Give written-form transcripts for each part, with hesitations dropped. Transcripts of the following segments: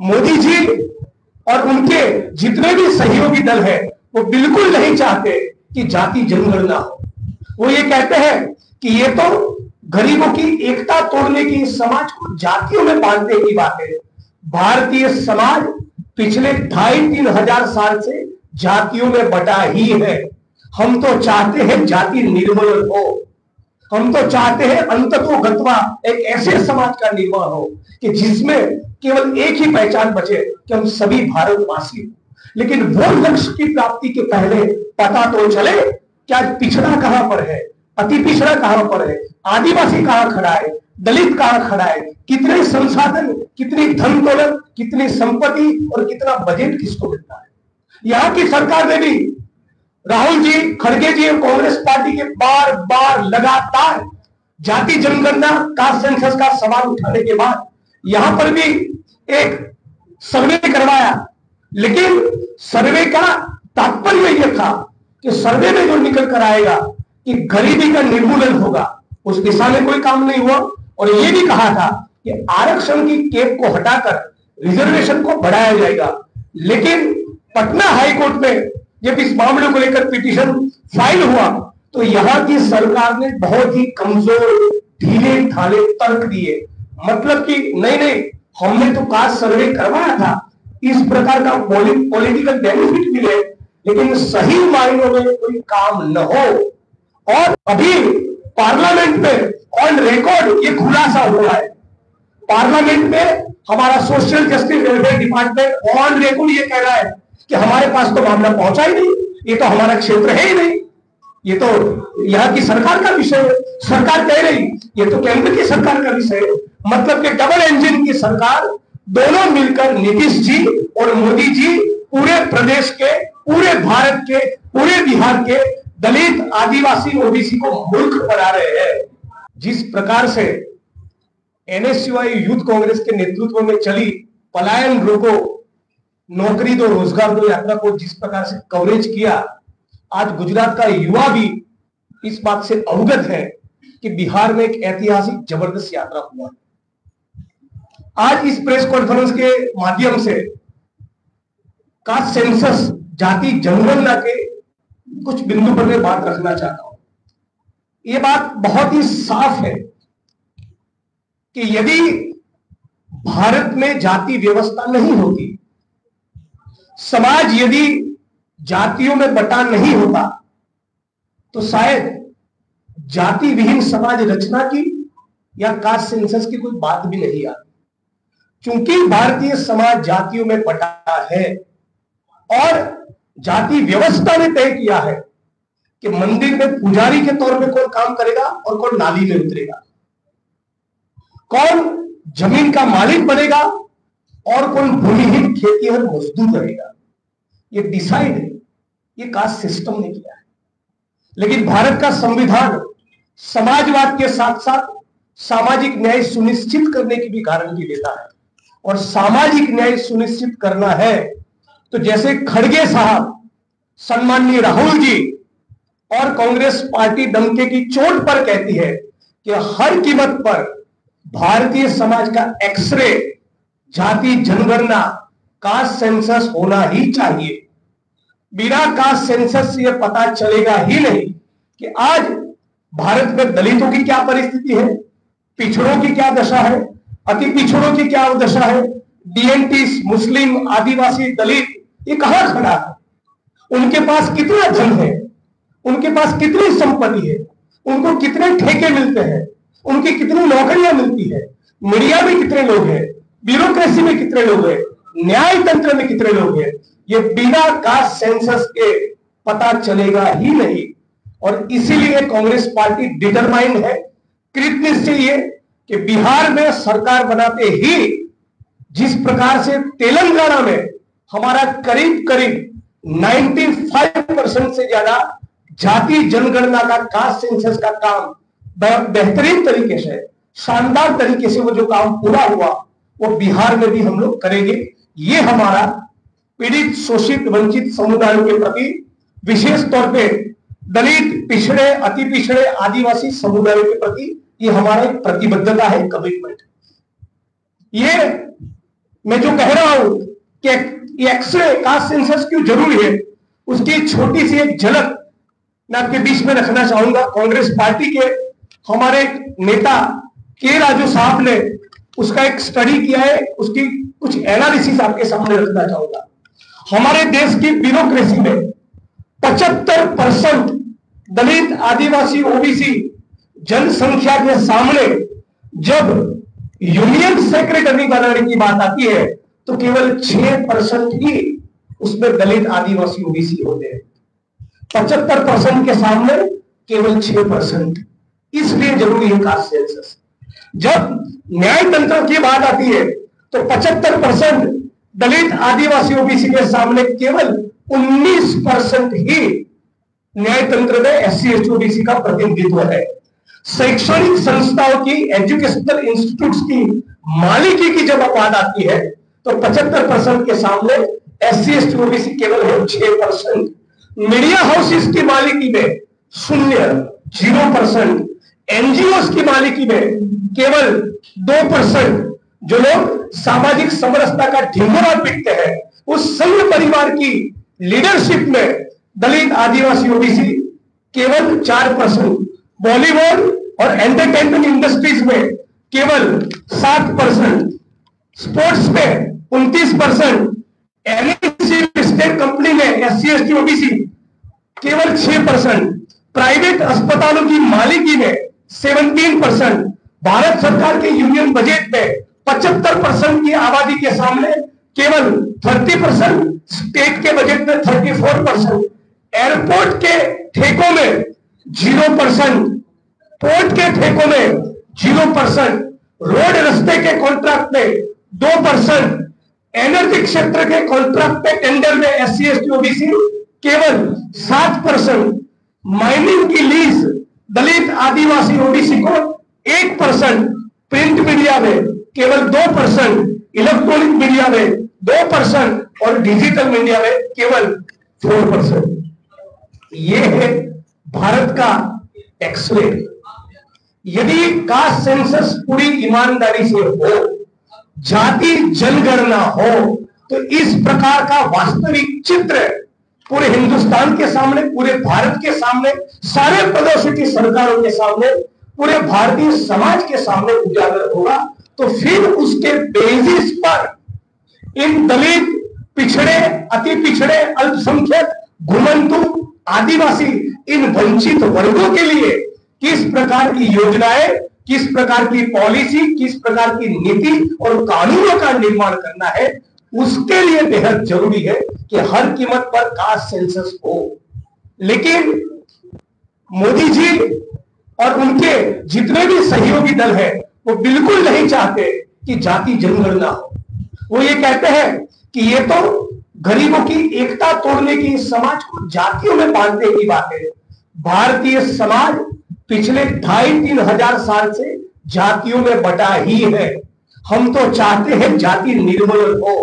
मोदी जी और उनके जितने भी सहयोगी दल है वो बिल्कुल नहीं चाहते कि जाति जनगणना हो। वो ये कहते हैं कि ये तो गरीबों की एकता तोड़ने की, समाज को जातियों में बांटने की बात है। भारतीय समाज पिछले 2,500-3 हजार साल से जातियों में बटा ही है। हम तो चाहते हैं जाति निर्मूलन हो। हम तो चाहते हैं अंततोगत्वा एक ऐसे समाज का निर्माण हो कि जिसमें केवल एक ही पहचान बचे कि हम सभी भारतवासी। लेकिन वो लक्ष्य की प्राप्ति के पहले पता तो चले क्या पिछड़ा कहां पर है, अति पिछड़ा कहां पर है, आदिवासी कहां खड़ा है, दलित कहां खड़ा है, कितने संसाधन, कितनी धन दौलत, कितनी संपत्ति और कितना बजट किसको मिलता है। यहां की सरकार ने भी राहुल जी, खड़गे जी और कांग्रेस पार्टी के बार बार लगातार जाति जनगणना कास्ट सेंसस का सवाल उठाने के बाद यहां पर भी एक सर्वे करवाया। लेकिन सर्वे का तात्पर्य यह था कि सर्वे में जो निकल कर आएगा कि गरीबी का निर्मूलन होगा, उस दिशा में कोई काम नहीं हुआ। और यह भी कहा था कि आरक्षण की कैप को हटाकर रिजर्वेशन को बढ़ाया जाएगा। लेकिन पटना हाईकोर्ट में जब इस मामले को लेकर पिटीशन फाइल हुआ तो यहां की सरकार ने बहुत ही कमजोर, ढीले ढाले तर्क दिए। मतलब कि नहीं, हमने तो कास्ट सर्वे करवाया था, इस प्रकार का पॉलिटिकल बेनिफिट मिले, लेकिन सही मायनों में कोई काम न हो। और अभी पार्लियामेंट में ऑन रिकॉर्ड ये खुलासा हुआ है। पार्लियामेंट में हमारा social justice welfare department on record ये कह रहा है कि हमारे पास तो मामला पहुंचा ही नहीं, ये तो हमारा क्षेत्र है ही नहीं, ये तो यहाँ की सरकार का विषय है। सरकार कह रही ये तो केंद्र की सरकार का विषय है। मतलब कि डबल इंजन की सरकार, दोनों मिलकर नीतीश जी और मोदी जी पूरे प्रदेश के, पूरे भारत के, पूरे बिहार के दलित, आदिवासी, ओबीसी को मूर्ख बना रहे हैं। जिस प्रकार से एनएसयूआई यूथ कांग्रेस के नेतृत्व में चली पलायन रोको, नौकरी दो, रोजगार दो यात्रा को जिस प्रकार से कवरेज किया, आज गुजरात का युवा भी इस बात से अवगत है कि बिहार में एक ऐतिहासिक जबरदस्त यात्रा हुआ। आज इस प्रेस कॉन्फ्रेंस के माध्यम से कास्ट सेंसस, जाति जनगणना के कुछ बिंदु पर मैं बात रखना चाहता हूं। यह बात बहुत ही साफ है कि यदि भारत में जाति व्यवस्था नहीं होती, समाज यदि जातियों में बटा नहीं होता, तो शायद जाति विहीन समाज रचना की या कास्ट सेंसस की कोई बात भी नहीं आती। क्योंकि भारतीय समाज जातियों में बटा है और जाति व्यवस्था ने तय किया है कि मंदिर में पुजारी के तौर पे कौन काम करेगा और कौन नाली में उतरेगा, कौन जमीन का मालिक बनेगा और कौन भूमिहीन खेतीहर मजदूर रहेगा। ये डिसाइड है, ये कास्ट सिस्टम ने किया है। लेकिन भारत का संविधान समाजवाद के साथ साथ सामाजिक न्याय सुनिश्चित करने की भी गारंटी देता है। और सामाजिक न्याय सुनिश्चित करना है तो जैसे खड़गे साहब, सम्माननीय राहुल जी और कांग्रेस पार्टी डंके की चोट पर कहती है कि हर कीमत पर भारतीय समाज का एक्सरे, जाति जनगणना, कास्ट सेंसस होना ही चाहिए। बिना कास्ट सेंसस से यह पता चलेगा ही नहीं कि आज भारत में दलितों की क्या परिस्थिति है, पिछड़ों की क्या दशा है, अति पिछड़ों की क्या दशा है, डीएनटी, मुस्लिम, आदिवासी, दलित ये कहां खड़ा है, उनके पास कितना धन है, उनके पास कितनी संपत्ति है, उनको कितने ठेके मिलते हैं, उनकी कितनी नौकरियां मिलती है, मीडिया में कितने लोग हैं, ब्यूरोक्रेसी में कितने लोग हैं, न्याय तंत्र में कितने लोग हैं, ये बिना कास्ट सेंसस के पता चलेगा ही नहीं। और इसीलिए कांग्रेस पार्टी डिटरमाइंड है, कृतनिश्चयी है कि बिहार में सरकार बनाते ही जिस प्रकार से तेलंगाना में हमारा करीब करीब 95% से ज्यादा जाति जनगणना का, कास्ट सेंसस का काम बेहतरीन तरीके से, शानदार तरीके से वो जो काम पूरा हुआ वो बिहार में भी हम लोग करेंगे। ये हमारा पीड़ित, शोषित, वंचित समुदायों के प्रति, विशेष तौर पे दलित, पिछड़े, अति पिछड़े, आदिवासी समुदायों के प्रति ये हमारा एक प्रतिबद्धता है, कमिटमेंट। ये मैं जो कह रहा हूं कि एक्सरे कास्ट सेंसस क्यों जरूरी है, उसकी छोटी सी एक झलक मैं आपके बीच में रखना चाहूंगा। कांग्रेस पार्टी के हमारे नेता के राजू साहब ने उसका एक स्टडी किया है, उसकी कुछ एनालिसिस आपके सामने रखना चाहूंगा। हमारे देश की ब्यूरोक्रेसी में 75% दलित, आदिवासी, ओबीसी जनसंख्या के सामने जब यूनियन सेक्रेटरी बनाने की बात आती है तो केवल 6% ही उसमें दलित, आदिवासी, ओबीसी होते हैं। 75% के सामने केवल 6%। इसलिए जरूरी है कास्ट सेंसस। जब न्याय तंत्र की बात आती है तो 75% दलित, आदिवासी, ओबीसी के सामने केवल 19% ही न्याय तंत्र में एससी, एसटी, ओबीसी का प्रतिनिधित्व है। शैक्षणिक संस्थाओं की, एजुकेशनल इंस्टीट्यूट्स की मालिकी की जब बात आती है तो 75% के सामने एससी, एसटी, ओबीसी केवल है 6%। मीडिया हाउसेस की मालिकी में 0%। एनजीओ की मालिकी में केवल 2%। जो लोग सामाजिक समरसता का ढिंढोरा पीटते हैं, उस संघ परिवार की लीडरशिप में दलित, आदिवासी, ओबीसी केवल 4%। बॉलीवुड और एंटरटेनमेंट इंडस्ट्रीज में केवल 7%। स्पोर्ट्स में 29%। एनएससी लिस्टेड कंपनी में एससी, एसटी, ओबीसी केवल 6%। प्राइवेट अस्पतालों की मालिकी में 17%। भारत सरकार के यूनियन बजट में 75% की आबादी के सामने केवल 30%। स्टेट के बजट में 34%। एयरपोर्ट के ठेकों में 0%। पोर्ट के ठेकों में 0%। रोड रास्ते के कॉन्ट्रैक्ट में 2%। एनर्जी क्षेत्र के कॉन्ट्रैक्ट पे टेंडर में एससी, एसटी, ओबीसी केवल 7%। माइनिंग की लीज दलित, आदिवासी, ओबीसी को 1%। प्रिंट मीडिया में केवल 2%। इलेक्ट्रॉनिक मीडिया में 2% और डिजिटल मीडिया में केवल 4%। ये है भारत का एक्सरे। यदि कास्ट सेंसस पूरी ईमानदारी से हो, जाति जनगणना हो, तो इस प्रकार का वास्तविक चित्र पूरे हिंदुस्तान के सामने, पूरे भारत के सामने, सारे प्रदेशों की सरकारों के सामने, पूरे भारतीय समाज के सामने उजागर होगा। तो फिर उसके बेसिस पर इन दलित, पिछड़े, अति पिछड़े, अल्पसंख्यक, घुमंतु, आदिवासी, इन वंचित वर्गों के लिए किस प्रकार की योजनाएं, किस प्रकार की पॉलिसी, किस प्रकार की नीति और कानूनों का निर्माण करना है, उसके लिए बेहद जरूरी है कि हर कीमत पर कास्ट सेंसस हो। लेकिन मोदी जी और उनके जितने भी सहयोगी दल हैं, वो बिल्कुल नहीं चाहते कि जाति जनगणना हो। वो ये कहते हैं कि ये तो गरीबों की एकता तोड़ने की, समाज को जातियों में बांटने की बात है। भारतीय समाज पिछले 2,500-3 हजार साल से जातियों में बटा ही है। हम तो चाहते हैं जाति निर्मूलन हो।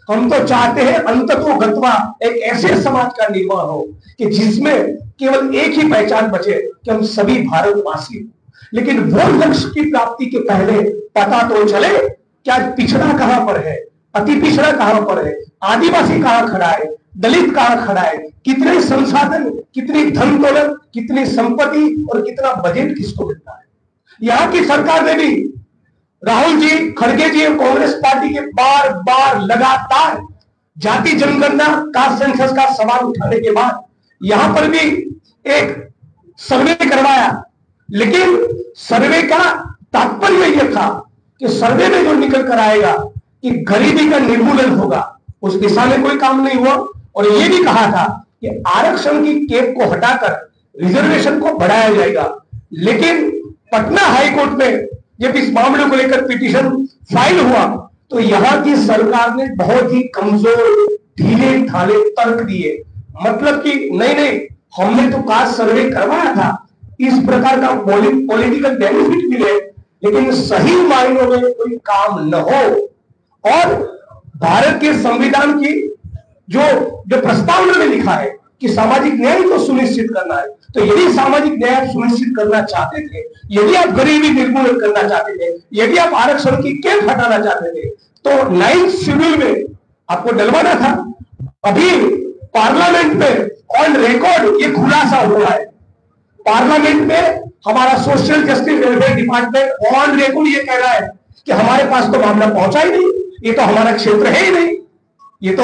हम तो चाहते हैं अंततोगत्वा एक ऐसे समाज का निर्माण हो कि जिसमें केवल एक ही पहचान बचे कि हम सभी भारतवासी। लेकिन वो लक्ष्य की प्राप्ति के पहले पता तो चले क्या पिछड़ा कहां पर है, अति पिछड़ा कहां पर है, आदिवासी कहां खड़ा है, दलित कहां खड़ा है, कितने संसाधन, कितनी धन दौलत, कितनी संपत्ति और कितना बजट किसको मिलता है। यहां की सरकार ने भी, राहुल जी, खड़गे जी और कांग्रेस पार्टी के बार बार लगातार जाति जनगणना, कास्ट सेंसस का सवाल उठाने के बाद यहां पर भी एक सर्वे करवाया। लेकिन सर्वे का तात्पर्य यह था कि सर्वे में जो निकल कर आएगा कि गरीबी का निर्मूलन होगा, उस दिशा में कोई काम नहीं हुआ। और यह भी कहा था कि आरक्षण की कैप को हटाकर रिजर्वेशन को बढ़ाया जाएगा। लेकिन पटना हाईकोर्ट में जब इस मामले को लेकर पिटीशन फाइल हुआ तो यहां की सरकार ने बहुत ही कमजोर, ढीले ढाले तर्क दिए। मतलब कि नहीं, हमने तो कास्ट सर्वे करवाया था, इस प्रकार का पॉलिटिकल बेनिफिट मिले, लेकिन सही मायनों में कोई काम न हो। और भारत के संविधान की जो प्रस्तावना में लिखा है कि सामाजिक न्याय को सुनिश्चित करना है, तो यदि सामाजिक न्याय सुनिश्चित करना चाहते थे, यदि आप गरीबी निर्मूलन करना चाहते थे, यदि आप आरक्षण की कैप हटाना चाहते थे, तो 9th शेड्यूल में आपको डलवाना था। अभी पार्लियामेंट में ऑन रिकॉर्ड ये खुलासा हुआ है, पार्लियामेंट में हमारा social justice welfare department on record ये कह रहा है कि हमारे पास तो मामला पहुंचा ही नहीं, ये तो हमारा क्षेत्र है ही नहीं, ये तो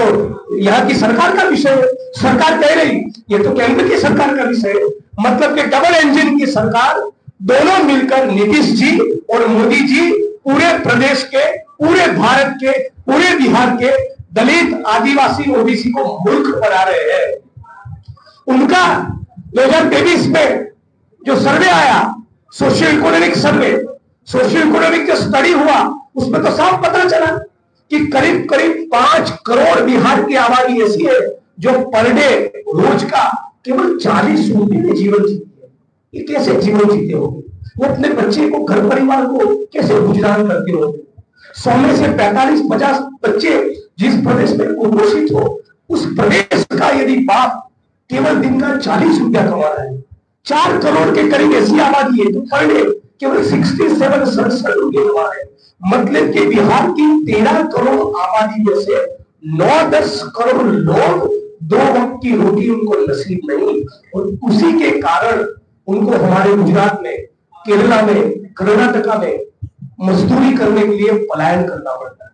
यहाँ की सरकार का विषय है। सरकार कह रही ये तो केंद्र की सरकार का विषय है। मतलब कि डबल इंजन की सरकार, दोनों मिलकर नीतीश जी और मोदी जी पूरे प्रदेश के, पूरे भारत के, पूरे बिहार के दलित, आदिवासी, ओबीसी को मूर्ख बना रहे हैं। उनका 2023 में जो सर्वे आया, socio economic survey, socio economic जो स्टडी हुआ, उसमें तो साफ पता चला कि करीब करीब 5 करोड़ बिहार की आबादी ऐसी है जो पर डे रोज का केवल 40 रुपये में जीवन जीती है। ये कैसे जीवन जीते हो? वो अपने बच्चे को, घर परिवार को कैसे गुजरान करते हो? 100 में से 45-50 बच्चे जिस प्रदेश में कुपोषित हो, उस प्रदेश का यदि बाप केवल दिन का 40 रुपया कमा रहा है, 4 करोड़ के करीब ऐसी आबादी है तो पर डे केवल 67 रुपये कमा रहे हैं। मतलब कि बिहार की 13 करोड़ आबादी में से 9-10 करोड़ लोग 2 वक्त की रोटी उनको नसीब नहीं, और उसी के कारण उनको हमारे गुजरात में, केरला में, कर्नाटका में मजदूरी करने के लिए पलायन करना पड़ता है।